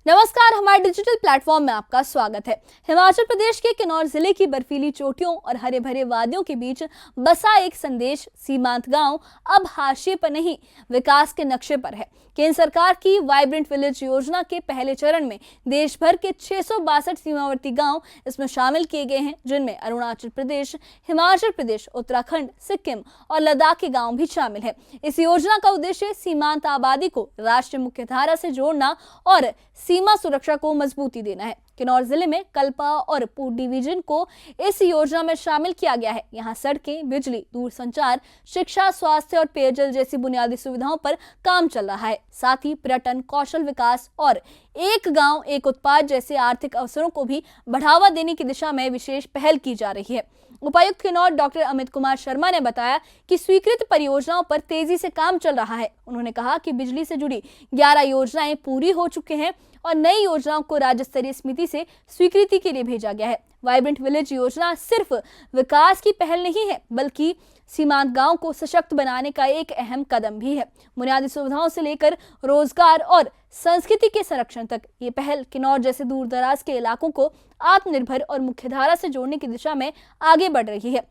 नमस्कार, हमारे digital platform में आपका स्वागत है। हिमाचल प्रदेश के किन्नौर जिले की बर्फीली चोटियों और हरे भरे वादियों के बीच बसा एक संदेश सीमांत गांव अब हाशिए पर नहीं, विकास के नक्शे पर है। केंद्र सरकार की वाइब्रेंट विलेज योजना के पहले चरण में देश भर के 662 सीमावर्ती गांव इसमें शामिल किए गए हैं, जिनमें अरुणाचल प्रदेश, हिमाचल प्रदेश, उत्तराखंड, सिक्किम और लद्दाख के गांव भी शामिल है। इस योजना का उद्देश्य सीमांत आबादी को राष्ट्रीय मुख्यधारा से जोड़ना और सीमा सुरक्षा को मजबूती देना है। किन्नौर जिले में कल्पा और पूर्व डिवीजन को इस योजना में शामिल किया गया है। यहाँ सड़कें, बिजली, दूरसंचार, शिक्षा, स्वास्थ्य और पेयजल जैसी बुनियादी सुविधाओं पर काम चल रहा है। साथ ही पर्यटन, कौशल विकास और एक गांव एक उत्पाद जैसे आर्थिक अवसरों को भी बढ़ावा देने की दिशा में विशेष पहल की जा रही है। उपायुक्त किन्नौर डॉक्टर अमित कुमार शर्मा ने बताया कि स्वीकृत परियोजनाओं पर तेजी से काम चल रहा है। उन्होंने कहा कि बिजली से जुड़ी 11 योजनाएं पूरी हो चुकी हैं और नई योजनाओं को राज्य स्तरीय समिति से स्वीकृति के लिए भेजा गया है। वाइब्रेंट विलेज योजना सिर्फ विकास की पहल नहीं है, बल्कि सीमांत गांव को सशक्त बनाने का एक अहम कदम भी है। बुनियादी सुविधाओं से लेकर रोजगार और संस्कृति के संरक्षण तक ये पहल किन्नौर जैसे दूर दराज के इलाकों को आत्मनिर्भर और मुख्यधारा से जोड़ने की दिशा में आगे बढ़ रही है।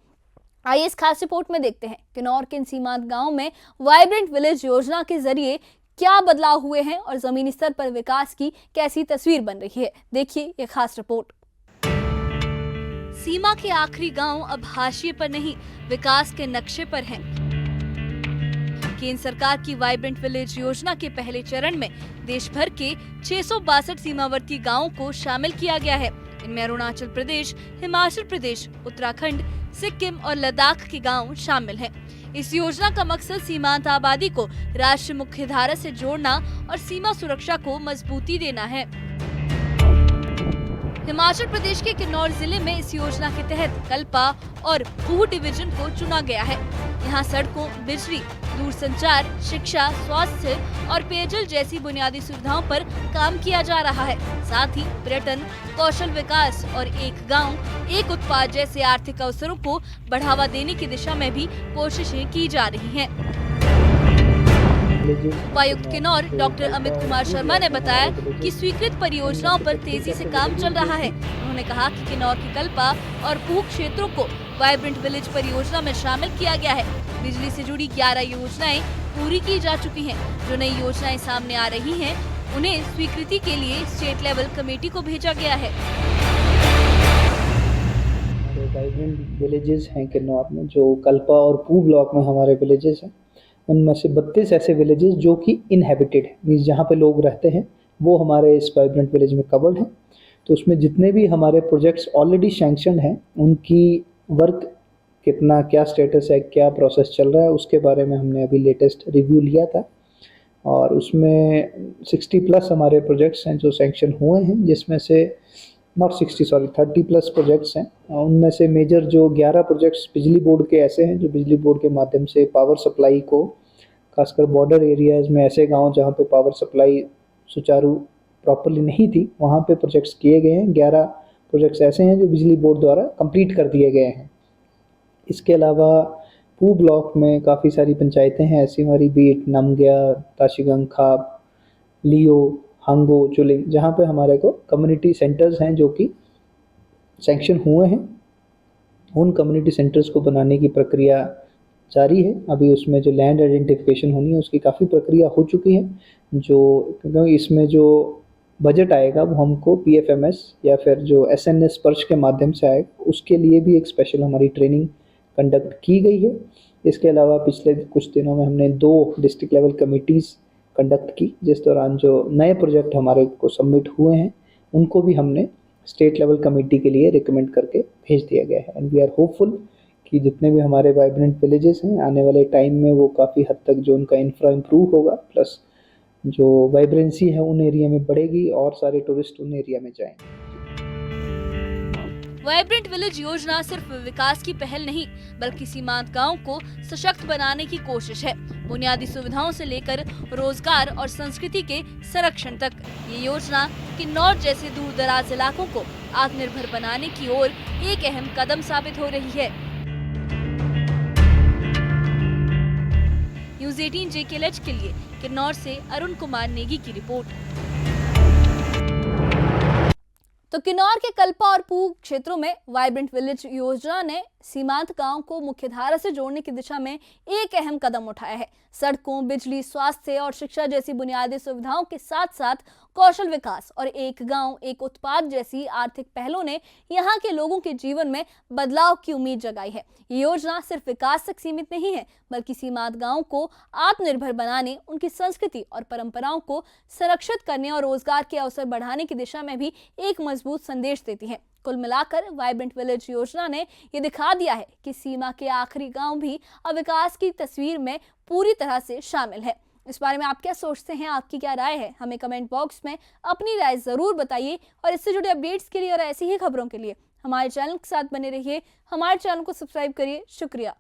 आइए इस खास रिपोर्ट में देखते हैं किन्नौर के सीमांत गांव में वाइब्रेंट विलेज योजना के जरिए क्या बदलाव हुए हैं और जमीनी स्तर पर विकास की कैसी तस्वीर बन रही है। देखिए ये खास रिपोर्ट। सीमा के आखिरी गांव अब हाशिए पर नहीं, विकास के नक्शे पर हैं। केंद्र सरकार की वाइब्रेंट विलेज योजना के पहले चरण में देश भर के 662 सीमावर्ती गांवों को शामिल किया गया है। इनमें अरुणाचल प्रदेश, हिमाचल प्रदेश, उत्तराखंड, सिक्किम और लद्दाख के गांव शामिल हैं। इस योजना का मकसद सीमांत आबादी को राष्ट्रीय मुख्यधारा से जोड़ना और सीमा सुरक्षा को मजबूती देना है। हिमाचल प्रदेश के किन्नौर जिले में इस योजना के तहत कल्पा और पूह डिवीजन को चुना गया है। यहाँ सड़कों, बिजली, दूरसंचार, शिक्षा, स्वास्थ्य और पेयजल जैसी बुनियादी सुविधाओं पर काम किया जा रहा है। साथ ही पर्यटन, कौशल विकास और एक गांव एक उत्पाद जैसे आर्थिक अवसरों को बढ़ावा देने की दिशा में भी कोशिशें की जा रही हैं। उपायुक्त किन्नौर डॉक्टर अमित कुमार शर्मा ने बताया कि स्वीकृत परियोजनाओं पर तेजी से काम चल रहा है। उन्होंने कहा कि किन्नौर की कल्पा और पूह क्षेत्रों को वाइब्रेंट विलेज परियोजना में शामिल किया गया है। बिजली से जुड़ी 11 योजनाएं पूरी की जा चुकी हैं। जो नई योजनाएं सामने आ रही हैं, उन्हें स्वीकृति के लिए स्टेट लेवल कमेटी को भेजा गया है। वाइब्रेंट विलेजेस हैं किन्नौर में, जो कल्पा और पूह ब्लॉक में हमारे विलेजेस हैं। उनमें से 32 ऐसे विलेजेस जो कि इनहेबिटेड है, मीन्स जहाँ पे लोग रहते हैं, वो हमारे इस वाइब्रेंट विलेज में कवर्ड हैं। तो उसमें जितने भी हमारे प्रोजेक्ट्स ऑलरेडी सैंक्शन हैं, उनकी वर्क कितना, क्या स्टेटस है, क्या प्रोसेस चल रहा है, उसके बारे में हमने अभी लेटेस्ट रिव्यू लिया था। और उसमें 60+ हमारे प्रोजेक्ट्स हैं जो सैंक्शन हुए हैं, जिसमें से 30+ प्रोजेक्ट्स हैं। उनमें से मेजर जो 11 प्रोजेक्ट्स बिजली बोर्ड के ऐसे हैं जो बिजली बोर्ड के माध्यम से पावर सप्लाई को, खासकर बॉर्डर एरियाज़ में ऐसे गांव जहां पे पावर सप्लाई सुचारू प्रॉपर्ली नहीं थी, वहां पे प्रोजेक्ट्स किए गए हैं। 11 प्रोजेक्ट्स ऐसे हैं जो बिजली बोर्ड द्वारा कंप्लीट कर दिए गए हैं। इसके अलावा पूह ब्लॉक में काफ़ी सारी पंचायतें हैं ऐसी हमारी, बीट, नमग्या, ताशीगंग, खाप, लियो, हांगो, चुलिंग, जहाँ पे हमारे को कम्युनिटी सेंटर्स हैं जो कि सैंक्शन हुए हैं। उन कम्युनिटी सेंटर्स को बनाने की प्रक्रिया जारी है। अभी उसमें जो लैंड आइडेंटिफिकेशन होनी है उसकी काफ़ी प्रक्रिया हो चुकी है। क्योंकि इसमें जो बजट आएगा वो हमको PFMS या फिर जो SNS पर्च के माध्यम से आएगा, उसके लिए भी एक स्पेशल हमारी ट्रेनिंग कंडक्ट की गई है। इसके अलावा पिछले कुछ दिनों में हमने 2 डिस्ट्रिक्ट लेवल कमिटीज़ कंडक्ट की, जिस दौरान जो नए प्रोजेक्ट हमारे को सबमिट हुए हैं उनको भी हमने स्टेट लेवल कमेटी के लिए रिकमेंड करके भेज दिया गया है। एंड वी आर होपफुल कि जितने भी हमारे वाइब्रेंट विलेजेस हैं, आने वाले टाइम में वो काफ़ी हद तक जो उनका इंफ्रा इम्प्रूव होगा, प्लस जो वाइब्रेंसी है उन एरिया में बढ़ेगी और सारे टूरिस्ट उन एरिया में जाएंगे। वाइब्रेंट विलेज योजना सिर्फ विकास की पहल नहीं, बल्कि सीमांत गांव को सशक्त बनाने की कोशिश है। बुनियादी सुविधाओं से लेकर रोजगार और संस्कृति के संरक्षण तक ये योजना किन्नौर जैसे दूर दराज इलाकों को आत्मनिर्भर बनाने की ओर एक अहम कदम साबित हो रही है। News 18 JKLH के लिए किन्नौर से अरुण कुमार नेगी की रिपोर्ट। तो किन्नौर के कल्पा और पूह क्षेत्रों में वाइब्रेंट विलेज योजना ने सीमांत गांव को मुख्यधारा से जोड़ने की दिशा में एक अहम कदम उठाया है। सड़कों, बिजली, स्वास्थ्य और शिक्षा जैसी बुनियादी सुविधाओं के साथ साथ कौशल विकास और एक गांव एक उत्पाद जैसी आर्थिक पहलों ने यहां के लोगों के जीवन में बदलाव की उम्मीद जगाई है। ये योजना सिर्फ विकास तक सीमित नहीं है, बल्कि सीमांत गांवों को आत्मनिर्भर बनाने, उनकी संस्कृति और परंपराओं को संरक्षित करने और रोजगार के अवसर बढ़ाने की दिशा में भी एक मजबूत संदेश देती है। कुल मिलाकर वाइब्रेंट विलेज योजना ने ये दिखा दिया है कि सीमा के आखिरी गांव भी अब विकास की तस्वीर में पूरी तरह से शामिल है। इस बारे में आप क्या सोचते हैं, आपकी क्या राय है? हमें कमेंट बॉक्स में अपनी राय जरूर बताइए और इससे जुड़े अपडेट्स के लिए और ऐसी ही खबरों के लिए हमारे चैनल के साथ बने रहिए। हमारे चैनल को सब्सक्राइब करिए। शुक्रिया।